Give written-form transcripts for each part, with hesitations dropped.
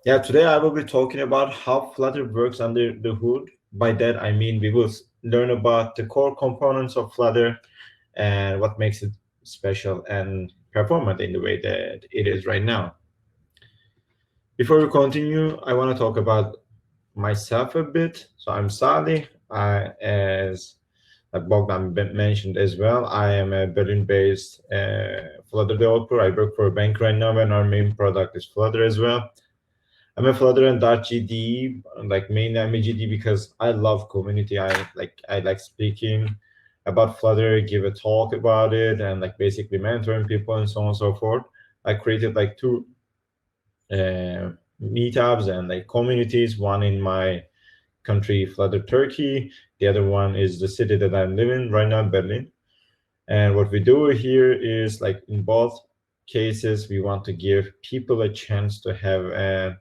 Yeah, today I will be talking about how Flutter works under the hood. By that, I mean we will learn about the core components of Flutter and what makes it special and performant in the way that it is right now. Before we continue, I want to talk about myself a bit. So I'm Salih. As Bogdan mentioned as well, I am a Berlin-based Flutter developer. I work for a bank right now, and our main product is Flutter as well. I'm a Flutter and Dart GD, like mainly I'm a GD because I love community. I like speaking about Flutter, give a talk about it, and like basically mentoring people and so on and so forth. I created like two meetups and like communities, one in my country, Flutter Turkey. The other one is the city that I'm living right now, Berlin. And what we do here is like in both cases, we want to give people a chance to have an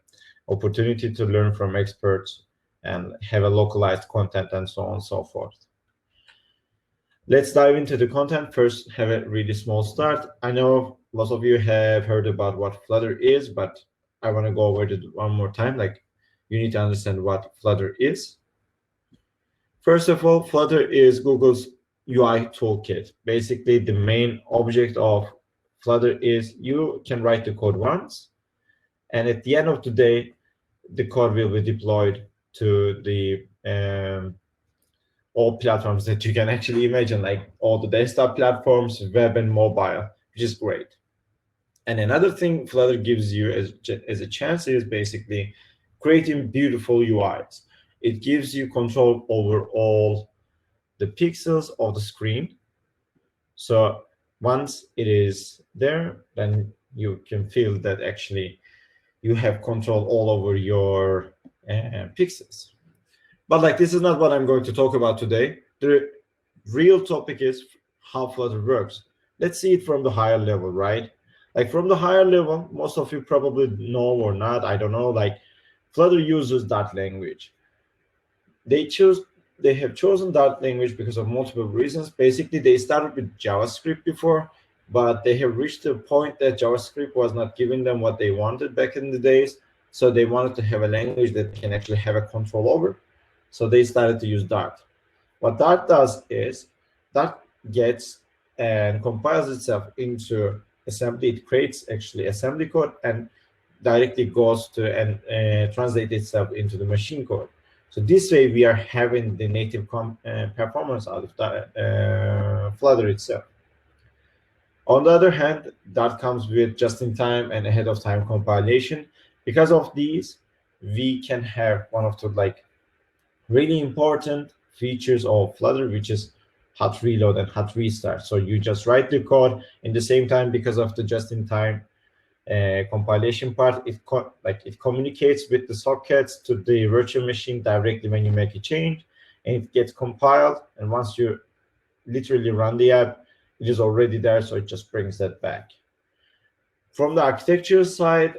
opportunity to learn from experts and have a localized content and so on and so forth. Let's dive into the content. First, have a really small start. I know lots of you have heard about what Flutter is, but I want to go over it one more time. Like, you need to understand what Flutter is. First of all, Flutter is Google's UI toolkit. Basically, the main object of Flutter is you can write the code once, and at the end of the day, the code will be deployed to the all platforms that you can actually imagine, like all the desktop platforms, web and mobile, which is great. And another thing Flutter gives you as a chance is basically creating beautiful UIs. It gives you control over all the pixels of the screen. So once it is there, then you can feel that actually you have control all over your pixels. But like, this is not what I'm going to talk about today. The real topic is how Flutter works. Let's see it from the higher level, right? Like from the higher level, most of you probably know or not, I don't know, like Flutter uses Dart language. They have chosen Dart language because of multiple reasons. Basically, they started with JavaScript before, but they have reached a point that JavaScript was not giving them what they wanted back in the days. So they wanted to have a language that can actually have a control over. So they started to use Dart. What Dart does is Dart gets and compiles itself into assembly. It creates actually assembly code and directly goes to and translate itself into the machine code. So this way we are having the native performance out of the Flutter itself. On the other hand, Dart comes with just-in-time and ahead-of-time compilation. Because of these, we can have one of the like really important features of Flutter, which is hot reload and hot restart. So you just write the code in the same time. Because of the just-in-time compilation part, it communicates with the sockets to the virtual machine directly when you make a change, and it gets compiled. And once you literally run the app, it is already there, so it just brings that back. From the architecture side,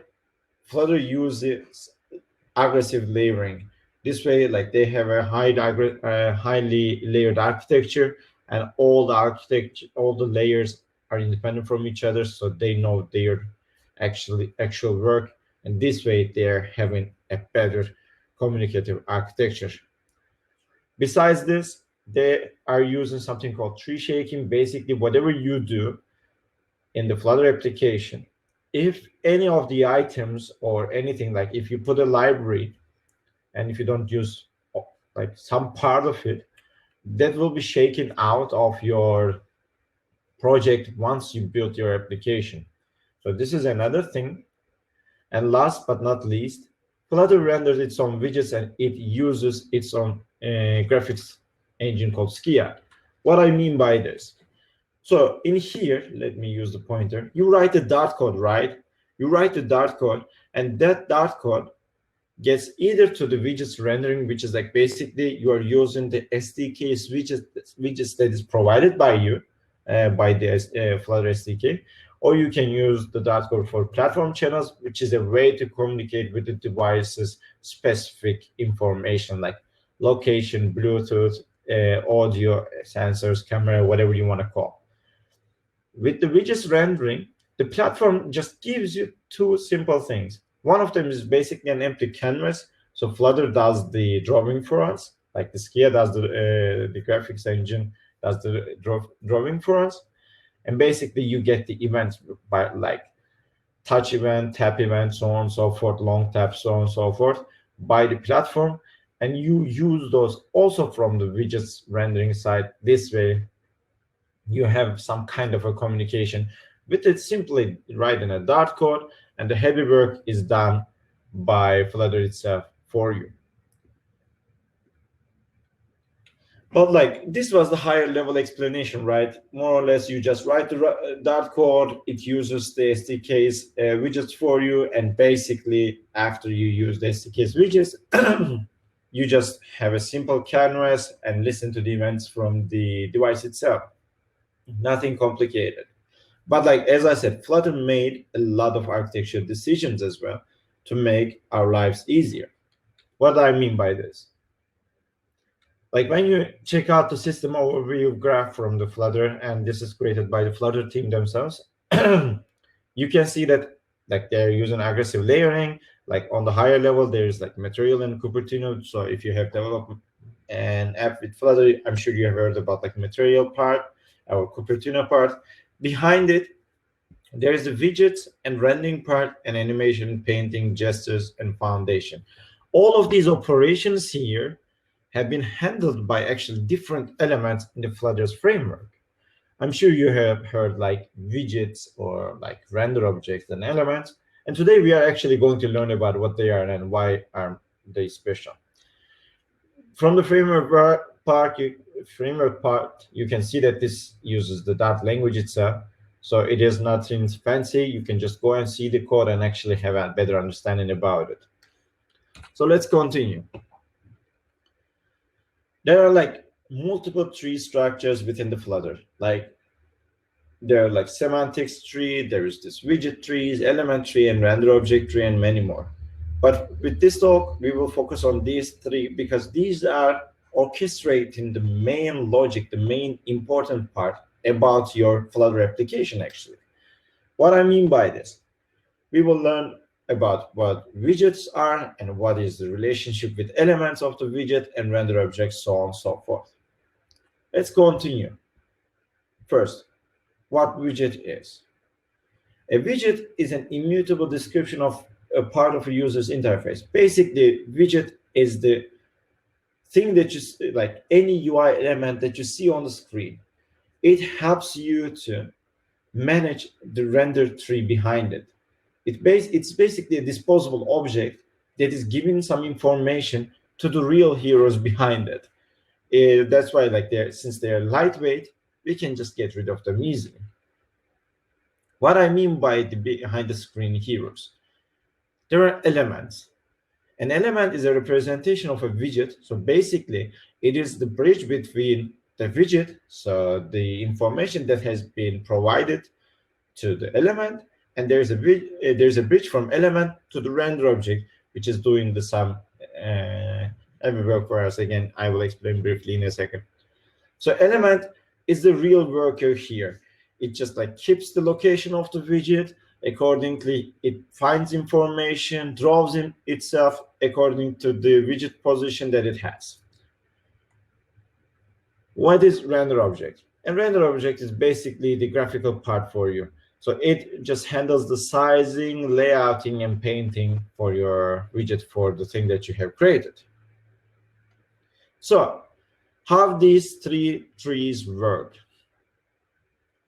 Flutter uses aggressive layering. This way, like they have a highly layered architecture, and all the layers are independent from each other, so they know their actual work, and this way they're having a better communicative architecture. Besides this, they are using something called tree shaking. Basically, whatever you do in the Flutter application, if any of the items or anything, like if you put a library and if you don't use like some part of it, that will be shaken out of your project once you build your application. So this is another thing. And last but not least, Flutter renders its own widgets and it uses its own graphics engine called Skia. What I mean by this, so in here, let me use the pointer. You write the Dart code, right? You write the Dart code, and that Dart code gets either to the widgets rendering, which is like basically you are using the SDK's widgets that is provided by you, by the Flutter SDK, or you can use the Dart code for platform channels, which is a way to communicate with the device's specific information like location, Bluetooth, audio, sensors, camera, whatever you want to call. With the widgets rendering, the platform just gives you two simple things. One of them is basically an empty canvas. So Flutter does the drawing for us, like the Skia does the graphics engine does the drawing for us. And basically you get the events by like touch event, tap event, so on and so forth, long tap, so on and so forth, by the platform. And you use those also from the widgets rendering side. This way, you have some kind of a communication with it. Simply write in a Dart code, and the heavy work is done by Flutter itself for you. But like this was the higher level explanation, right? More or less, you just write the Dart code. It uses the SDK's widgets for you, and basically, after you use the SDK's widgets, you just have a simple canvas and listen to the events from the device itself. Nothing complicated. But like as I said, Flutter made a lot of architecture decisions as well to make our lives easier. What do I mean by this? Like when you check out the system overview graph from the Flutter, and this is created by the Flutter team themselves, you can see that like they're using aggressive layering. Like on the higher level, there's like material and Cupertino. So if you have developed an app with Flutter, I'm sure you have heard about like material part or Cupertino part. Behind it, there is the widgets and rendering part and animation, painting, gestures, and foundation. All of these operations here have been handled by actually different elements in the Flutter's framework. I'm sure you have heard like widgets or like render objects and elements. And today we are actually going to learn about what they are and why are they special. From the framework part, you can see that this uses the Dart language itself. So it is nothing fancy. You can just go and see the code and actually have a better understanding about it. So let's continue. There are like multiple tree structures within the Flutter. Like there are like semantics tree, there is this widget trees, element tree, and render object tree, and many more. But with this talk, we will focus on these three because these are orchestrating the main logic, the main important part about your Flutter application, actually. What I mean by this, we will learn about what widgets are and what is the relationship with elements of the widget and render objects, so on and so forth. Let's continue. First, what widget is. A widget is an immutable description of a part of a user's interface. Basically, widget is the thing that you, like any UI element that you see on the screen. It helps you to manage the render tree behind it. It's basically a disposable object that is giving some information to the real heroes behind it. That's why, like, since they're lightweight, we can just get rid of them easily. What I mean by the behind the screen heroes, there are elements. An element is a representation of a widget. So basically, it is the bridge between the widget, so the information that has been provided to the element, and there's a bridge from element to the render object, which is doing the sum every work for us. Again, I will explain briefly in a second. So element is the real worker here. It just like keeps the location of the widget. Accordingly, it finds information, draws in itself according to the widget position that it has. What is render object? And render object is basically the graphical part for you. So it just handles the sizing, layouting, and painting for your widget for the thing that you have created. So how these three trees work?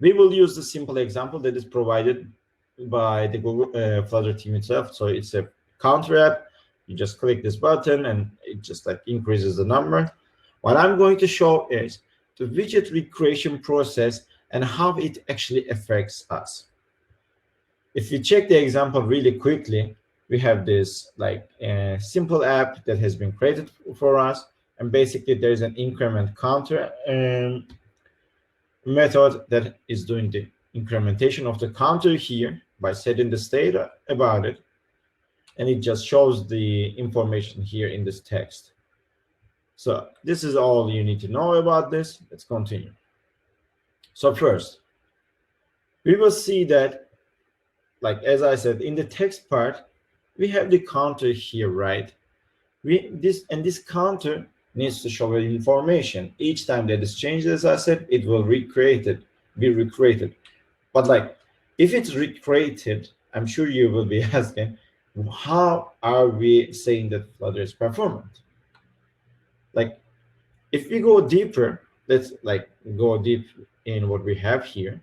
We will use the simple example that is provided by the Google Flutter team itself. So it's a counter app. You just click this button and it just like increases the number. What I'm going to show is the widget recreation process and how it actually affects us. If we check the example really quickly, we have this like a simple app that has been created for us. And basically there's an increment counter method that is doing the incrementation of the counter here by setting the state about it. And it just shows the information here in this text. So this is all you need to know about this. Let's continue. So first, we will see that, like as I said, in the text part, we have the counter here, right? This counter needs to show information. Each time that is changed, as I said, it will be recreated. But like, if it's recreated, I'm sure you will be asking, how are we saying that Flutter is performant? Like, if we go deeper, let's like go deep in what we have here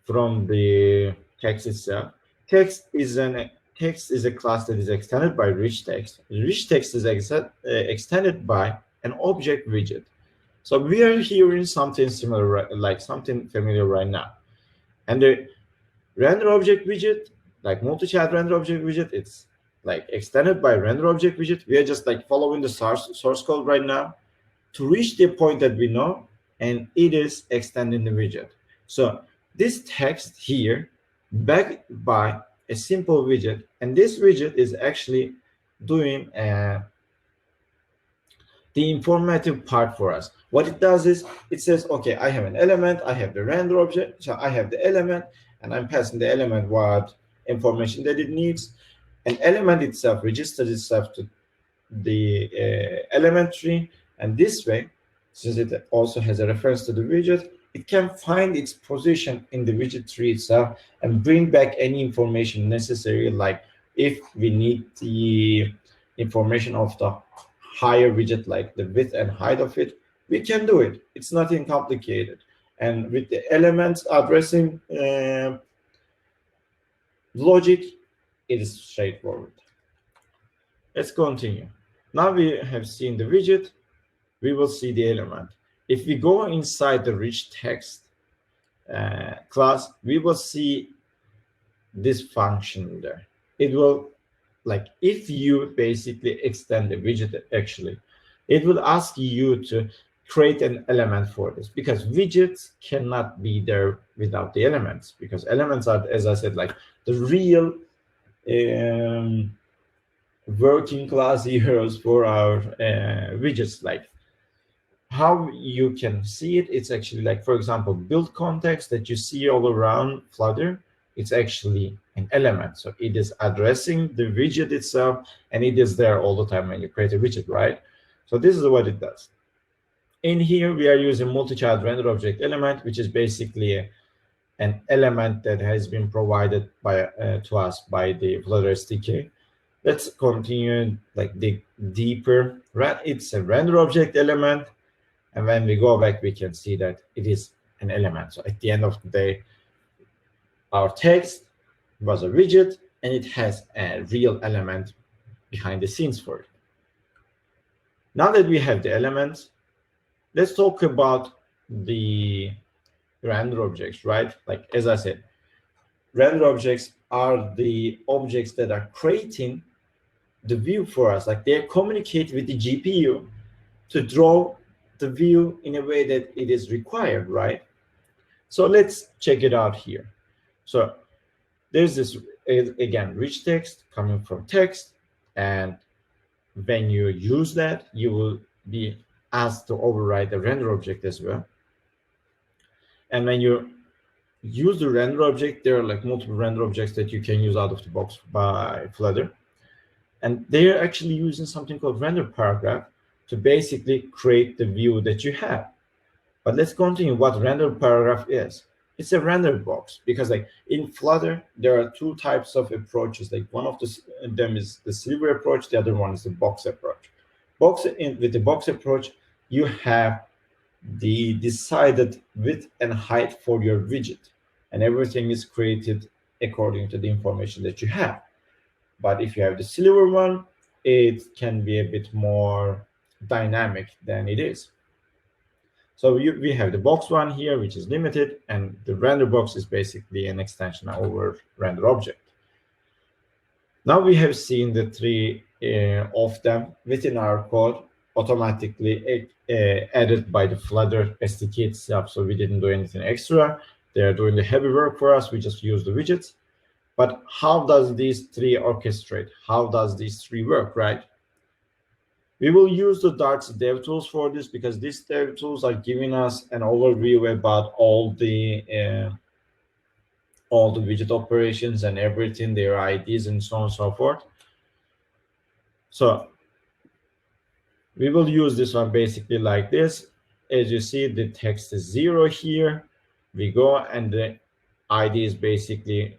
from the text itself. Text is a class that is extended by rich text. Rich text is extended by an object widget. So we are hearing something similar, like something familiar right now. And the render object widget, like multi-child render object widget, it's like extended by render object widget. We are just like following the source code right now to reach the point that we know, and it is extending the widget. So this text here backed by a simple widget, and this widget is actually doing the informative part for us. What it does is it says, okay, I have an element, I have the render object, so I have the element, and I'm passing the element what information that it needs. An element itself registers itself to the element tree, and this way, since it also has a reference to the widget, it can find its position in the widget tree itself and bring back any information necessary, like if we need the information of the higher widget, like the width and height of it, we can do it. It's nothing complicated. And with the elements addressing logic, it is straightforward. Let's continue. Now we have seen the widget, we will see the element. If we go inside the rich text class, we will see this function there. It will, like, if you basically extend the widget, actually, it will ask you to create an element for this, because widgets cannot be there without the elements, because elements are, as I said, like the real working class heroes for our widgets. Like, how you can see it, it's actually like, for example, build context that you see all around Flutter, it's actually an element. So it is addressing the widget itself, and it is there all the time when you create a widget, right? So this is what it does. In here, we are using multi-child render object element, which is basically an element that has been provided by to us by the Flutter SDK. Let's continue, like, dig deeper. It's a render object element, and when we go back, we can see that it is an element. So at the end of the day, our text was a widget, and it has a real element behind the scenes for it. Now that we have the elements, let's talk about the render objects, right? Like, as I said, render objects are the objects that are creating the view for us. Like, they communicate with the GPU to draw the view in a way that it is required, right? So let's check it out here. So there's this, again, rich text coming from text, and when you use that, you will be asked to override the render object as well. And when you use the render object, there are like multiple render objects that you can use out of the box by Flutter. And they're actually using something called render paragraph to basically create the view that you have. But let's continue what render paragraph is. It's a render box, because like in Flutter, there are two types of approaches. Like, one of them is the silver approach, the other one is the box approach. With the box approach, you have the decided width and height for your widget, and everything is created according to the information that you have. But if you have the silver one, it can be a bit more dynamic than it is. So we have the box one here, which is limited, and the render box is basically an extension over render object. Now we have seen the three of them within our code, automatically added by the Flutter SDK itself. So we didn't do anything extra. They're doing the heavy work for us. We just use the widgets. But how does these three orchestrate? How does these three work, right? We will use the Dart's DevTools for this, because these DevTools are giving us an overview about all the all the widget operations and everything, their IDs and so on and so forth. So we will use this one basically like this. As you see, the text is 0 here. We go and the ID is basically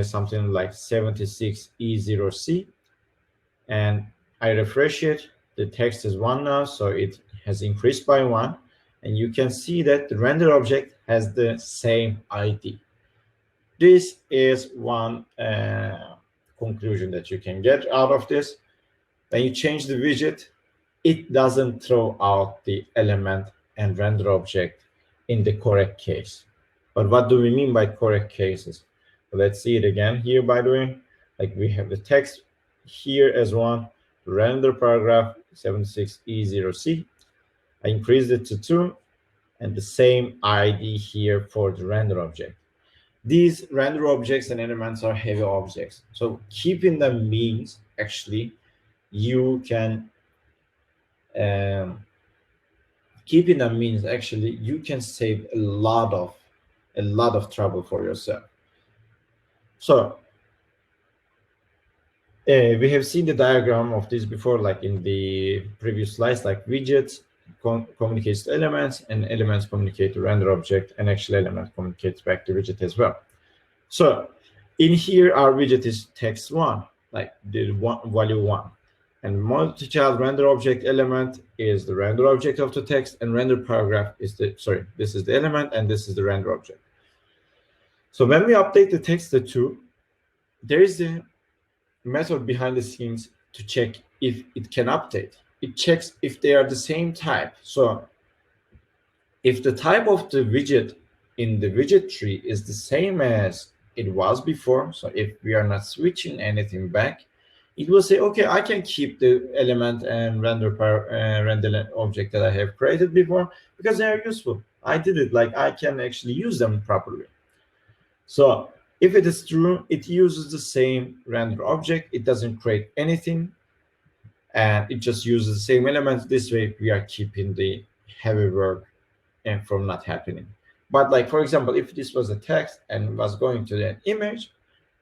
something like 76E0C. And I refresh it. The text is 1 now, so it has increased by 1. And you can see that the render object has the same ID. This is one conclusion that you can get out of this. When you change the widget, it doesn't throw out the element and render object in the correct case. But what do we mean by correct cases? So let's see it again here, by the way. Like we have the text here as one, render paragraph 76E0C. I increased it to 2, and the same ID here for the render object. These render objects and elements are heavy objects. So keeping them means actually you can you can save a lot of trouble for yourself. So we have seen the diagram of this before, like in the previous slides, like widgets communicates to elements, and elements communicate to render object, and actually element communicates back to widget as well. So in here, our widget is text 1, like the value 1. And multi-child render object element is the render object of the text, and render paragraph is this is the element, and this is the render object. So when we update the text to 2, there is the method behind the scenes to check if it can update. It checks if they are the same type. So if the type of the widget in the widget tree is the same as it was before, so if we are not switching anything back, it will say, okay, I can keep the element and render object that I have created before because they are useful. I did it, like I can actually use them properly. So if it is true, it uses the same render object. It doesn't create anything, and it just uses the same elements. This way, we are keeping the heavy work and from not happening. But like, for example, if this was a text and was going to an image,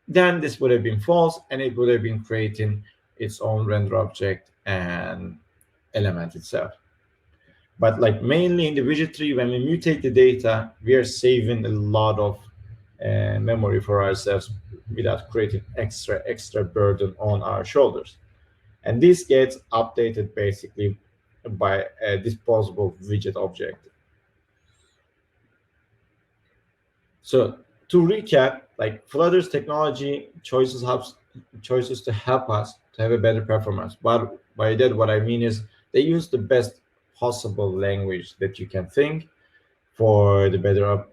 then this would have been false, and it would have been creating its own render object and element itself. But like mainly in the widget tree, when we mutate the data, we are saving a lot of memory for ourselves without creating extra burden on our shoulders. And this gets updated basically by a disposable widget object. So to recap, like Flutter's technology choices to help us to have a better performance. But by that, what I mean is they use the best possible language that you can think for the better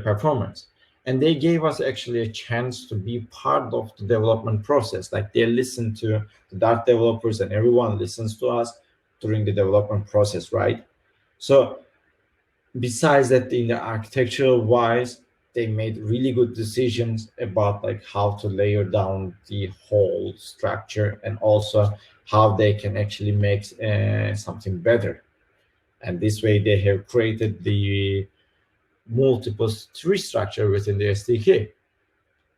performance. And they gave us actually a chance to be part of the development process. Like they listen to the Dart developers, and everyone listens to us during the development process, right? So besides that, in the architectural wise, they made really good decisions about like how to layer down the whole structure, and also how they can actually make something better. And this way they have created the multiple tree structure within the SDK.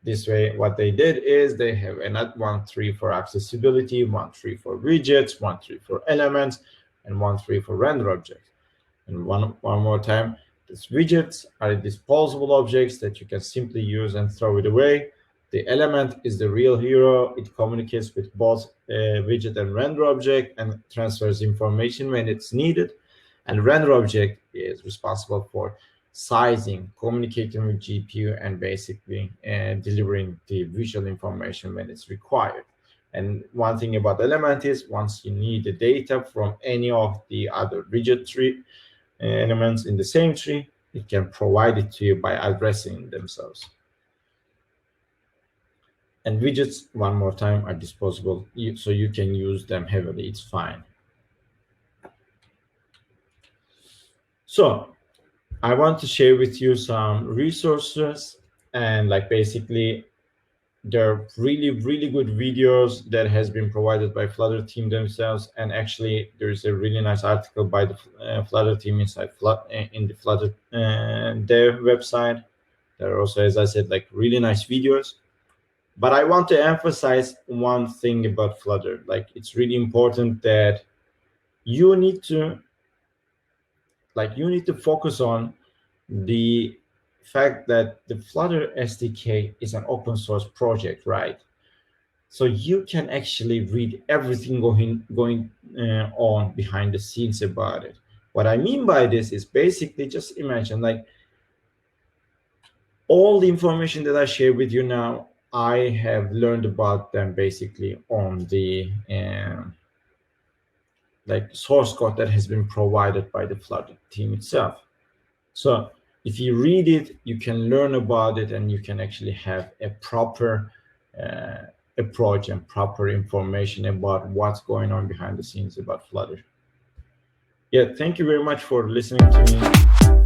This way, what they did is they have one tree for accessibility, one tree for widgets, one tree for elements, and one tree for render objects. And one more time, these widgets are disposable objects that you can simply use and throw it away. The element is the real hero. It communicates with both widget and render object and transfers information when it's needed. And render object is responsible for sizing, communicating with GPU, and basically delivering the visual information when it's required. And one thing about element is once you need the data from any of the other widget tree elements in the same tree, it can provide it to you by addressing themselves. And widgets, one more time, are disposable, so you can use them heavily. It's fine. So I want to share with you some resources, and like basically there are really good videos that has been provided by Flutter team themselves. And actually there is a really nice article by the Flutter team inside in the Flutter dev website. There are also, as I said, like really nice videos. But I want to emphasize one thing about Flutter. Like, it's really important that you need to focus on the fact that the Flutter SDK is an open source project, right? So you can actually read everything going on behind the scenes about it. What I mean by this is basically, just imagine, like, all the information that I share with you now, I have learned about them basically on the like source code that has been provided by the Flutter team itself. So if you read it, you can learn about it, and you can actually have a proper approach and proper information about what's going on behind the scenes about Flutter. Yeah, thank you very much for listening to me.